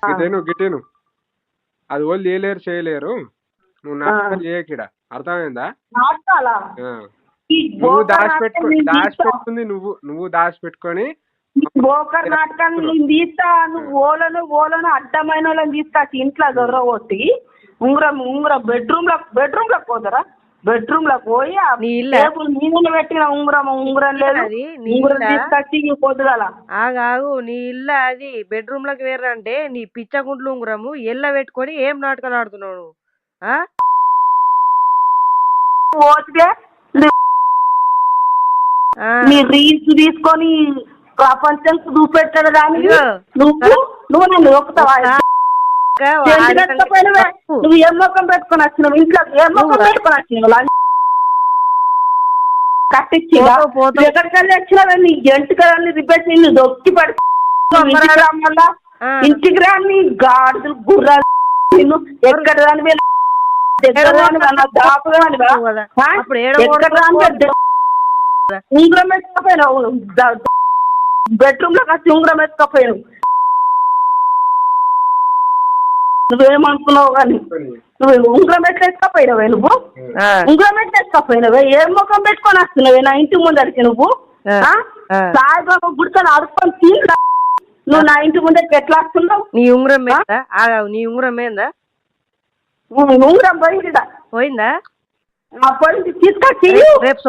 గిట్టేను అది వాళ్ళు చేయలేరు నువ్వు నాటకాలు చేయకిడ అర్థమైందా? నువ్వు దాచిపెట్టుకుంది నువ్వు దాచిపెట్టుకొని బోకర్ నాటకాన్ని నేను తీస్తా. నువ్వు ఓలను అడ్డమైన వాళ్ళని తీసుకొచ్చి ఇంట్లో దొరగొట్టి ఉంగరం బెడ్రూమ్ లో పోతారా? బెడ్రూమ్ లో పోయి నీళ్ళు పెట్టిన ఉంగరం లేదు తీసుకొచ్చి పొద్దుగల ఆగాగు. నీ ఇల్లు అది బెడ్రూమ్ లోకి వేరంటే నీ పిచ్చగుంట్లు ఉంగరము ఎల్ల పెట్టుకొని ఏం నాటకాలు ఆడుతున్నావు? పోతే నీ రీల్స్ తీసుకొని ప్రపంచం చూపెట్టాడు కానీ నువ్వు నన్ను ఒప్పుతావా? నువ్వు ఏం మొక్కం పెట్టుకొని వచ్చినావు? ఇంట్లో ఏం మొక్కం పెట్టుకొని వచ్చినావు? కట్టించి ఎక్కడికెళ్ళి వచ్చినావే? నీ ఎంటుకలన్నీ రిపేర్ చేసి దొక్కి పడి ఇంటికి రాని గాడులు గుర్రాలు నిన్ను ఎక్కడ రాని ఉంగరం ఎత్తుకపోయినావు. బెడ్రూమ్ లో వచ్చి ఉంగరం ఎత్తుకపోయినావు. నువ్వేమనుకున్నావు కానీ నువ్వు ఉంగరం ఎట్లా ఎత్తుకపోయినావే? నువ్వు ఉంగరం ఎట్లా ఎత్తుకపోయినావే? ఏం ముఖం పెట్టుకొని వస్తున్నావే నా ఇంటి ముందరికి? నువ్వు సాయిబాబా గుడితో అడుక్కొని తీరా నువ్వు నా ఇంటి ముందరికి ఎట్లా వస్తున్నావు? నీ ఉంగరం నీ ఉంగరం ఏందా? ఉంగరం పోయిందా? పోయిందా? పోయింది తీసుకొచ్చి రేపు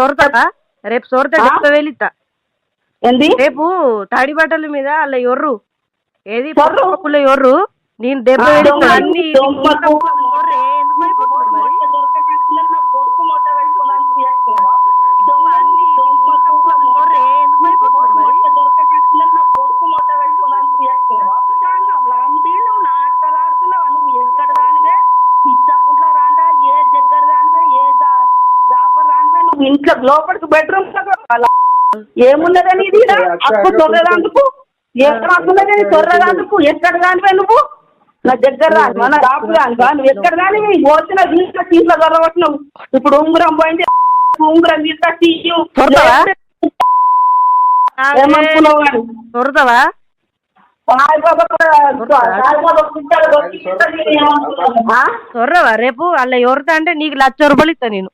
సొరత వెళితా ఏంది రేపు తాడి బట్టల మీద అలా ఎర్రు ఏది పప్పుల ఎర్రు నేను దెబ్బ అన్ని ఇంట్లో లోపలికి బెడ్రూమ్ ఏమున్నదని అప్పు తొర్రదాందుకు ఏమున్నదని తొర్రదాందుకు ఎక్కడ దానివే నువ్వు? నా దగ్గర రాను మన రాపు దానివా? నువ్వు ఎక్కడ దాని పోసిన దీంట్లో దొరకొచ్చినావు. ఇప్పుడు ఉంగరం పోయింది, ఉంగరం తీసుకొచ్చి ఏమనుకున్నావు కానీ తొరదవా? తొర్రవా? రేపు అలా ఎవరితో అంటే నీకు 1,00,000 రూపాయలు ఇస్తా నేను.